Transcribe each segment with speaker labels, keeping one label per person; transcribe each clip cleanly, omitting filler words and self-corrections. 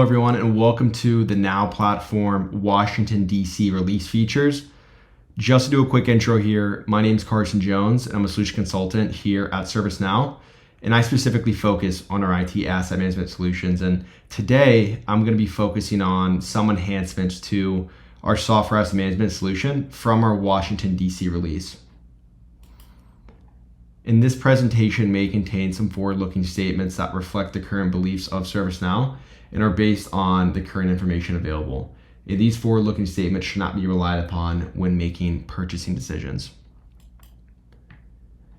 Speaker 1: everyone, and welcome to the Now platform Washington, D.C. release features. Just to do a quick intro here, my name is Carson Jones, and I'm a solution consultant here at ServiceNow, and I specifically focus on our IT asset management solutions. And today, I'm going to be focusing on some enhancements to our software asset management solution from our Washington, D.C. release. And this presentation may contain some forward-looking statements that reflect the current beliefs of ServiceNow and are based on the current information available. And these forward-looking statements should not be relied upon when making purchasing decisions.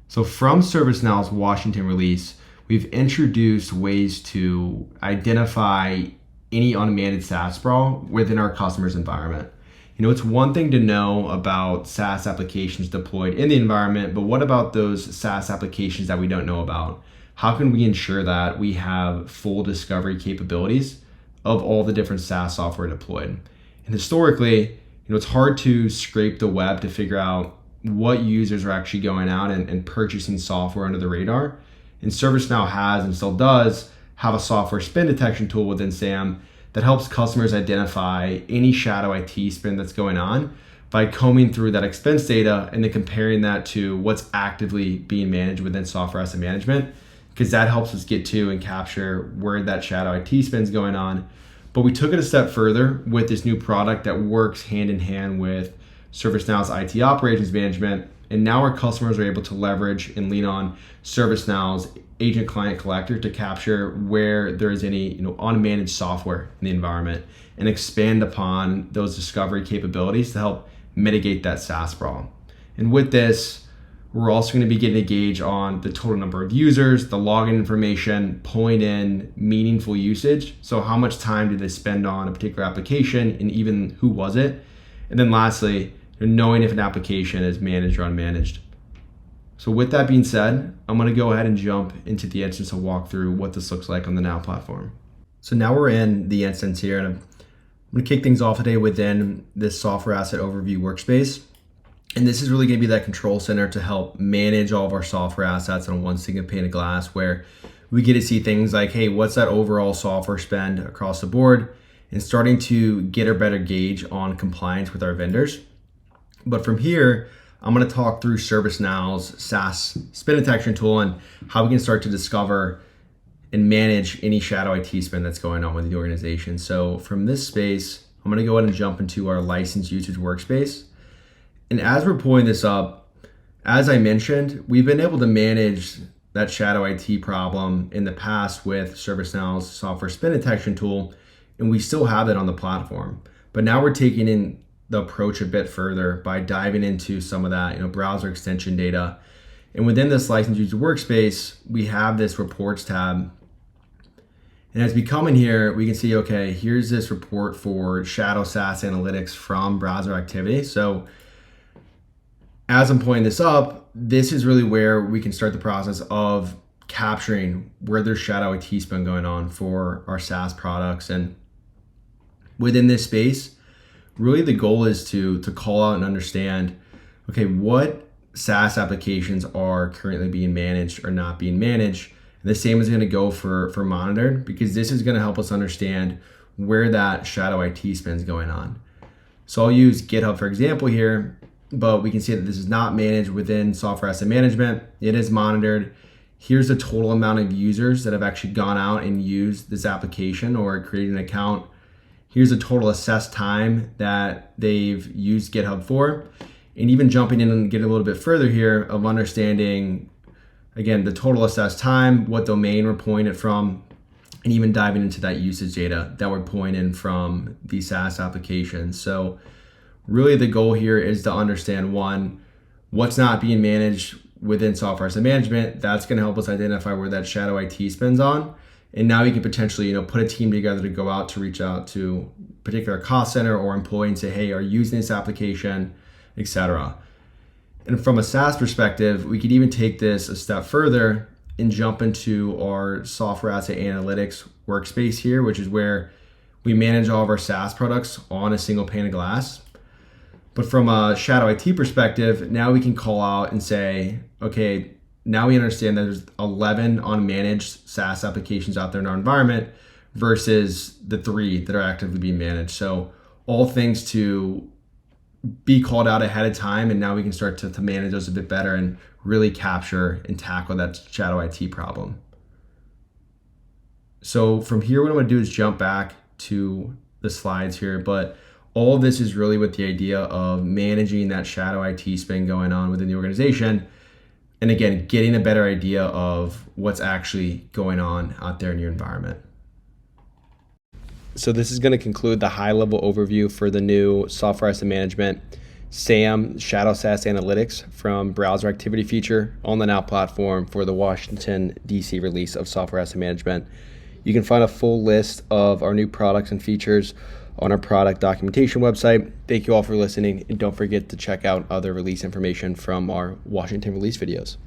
Speaker 1: So from ServiceNow's Washington release, we've introduced ways to identify any unmanaged SaaS sprawl within our customer's environment. It's one thing to know about SaaS applications deployed in the environment, but what about those SaaS applications that we don't know about? How can we ensure that we have full discovery capabilities of all the different SaaS software deployed? And historically, it's hard to scrape the web to figure out what users are actually going out and purchasing software under the radar. And ServiceNow has and still does have a software spend detection tool within SAM that helps customers identify any shadow IT spend that's going on by combing through that expense data and then comparing that to what's actively being managed within software asset management, because that helps us get to and capture where that shadow IT spend is going on. But we took it a step further with this new product that works hand in hand with ServiceNow's IT operations management. And now our customers are able to leverage and lean on ServiceNow's agent client collector to capture where there is any unmanaged software in the environment and expand upon those discovery capabilities to help mitigate that SaaS sprawl. And with this, we're also going to be getting a gauge on the total number of users, the login information, pulling in meaningful usage. So how much time did they spend on a particular application, and even who was it? And then lastly, knowing if an application is managed or unmanaged. So with that being said, I'm going to go ahead and jump into the instance and walk through what this looks like on the Now platform. So now we're in the instance here, and I'm going to kick things off today within this software asset overview workspace. And this is really going to be that control center to help manage all of our software assets on one single pane of glass, where we get to see things like, hey, what's that overall software spend across the board, and starting to get a better gauge on compliance with our vendors. But from here, I'm going to talk through ServiceNow's SaaS spend detection tool and how we can start to discover and manage any shadow IT spend that's going on with the organization. So from this space, I'm going to go ahead and jump into our license usage workspace. And as we're pulling this up, as I mentioned, we've been able to manage that shadow IT problem in the past with ServiceNow's software spend detection tool, and we still have it on the platform. But now we're taking in the approach a bit further by diving into some of that browser extension data. And within this license user workspace, we have this reports tab. And as we come in here, we can see, okay, here's this report for Shadow SaaS analytics from browser activity. So as I'm pulling this up, this is really where we can start the process of capturing where there's shadow IT spend going on for our SaaS products. And within this space, really the goal is to call out and understand, okay, what SaaS applications are currently being managed or not being managed. And the same is going to go for monitored, because this is going to help us understand where that shadow IT spend is going on. So I'll use GitHub for example here, but we can see that this is not managed within software asset management. It is monitored. Here's the total amount of users that have actually gone out and used this application or created an account. Here's the total assessed time that they've used GitHub for. And even jumping in and getting a little bit further here of understanding, again, the total assessed time, what domain we're pulling it from, and even diving into that usage data that we're pulling in from the SaaS applications. So really the goal here is to understand, one, what's not being managed within software asset management. That's going to help us identify where that shadow IT spends on. And now we can potentially, put a team together to go out to reach out to a particular cost center or employee and say, hey, are you using this application, etc. And from a SaaS perspective, we could even take this a step further and jump into our software asset analytics workspace here, which is where we manage all of our SaaS products on a single pane of glass. But from a shadow IT perspective, now we can call out and say, okay, now we understand that there's 11 unmanaged SaaS applications out there in our environment versus the 3 that are actively being managed. So all things to be called out ahead of time, and now we can start to manage those a bit better and really capture and tackle that shadow IT problem. So from here, what I'm gonna do is jump back to the slides here, but all of this is really with the idea of managing that shadow IT spend going on within the organization. And again, getting a better idea of what's actually going on out there in your environment. So this is going to conclude the high-level overview for the new software asset management SAM, Shadow SaaS Analytics from browser activity feature on the Now platform for the Washington, D.C. release of software asset management. You can find a full list of our new products and features on our product documentation website. Thank you all for listening, and don't forget to check out other release information from our Washington release videos.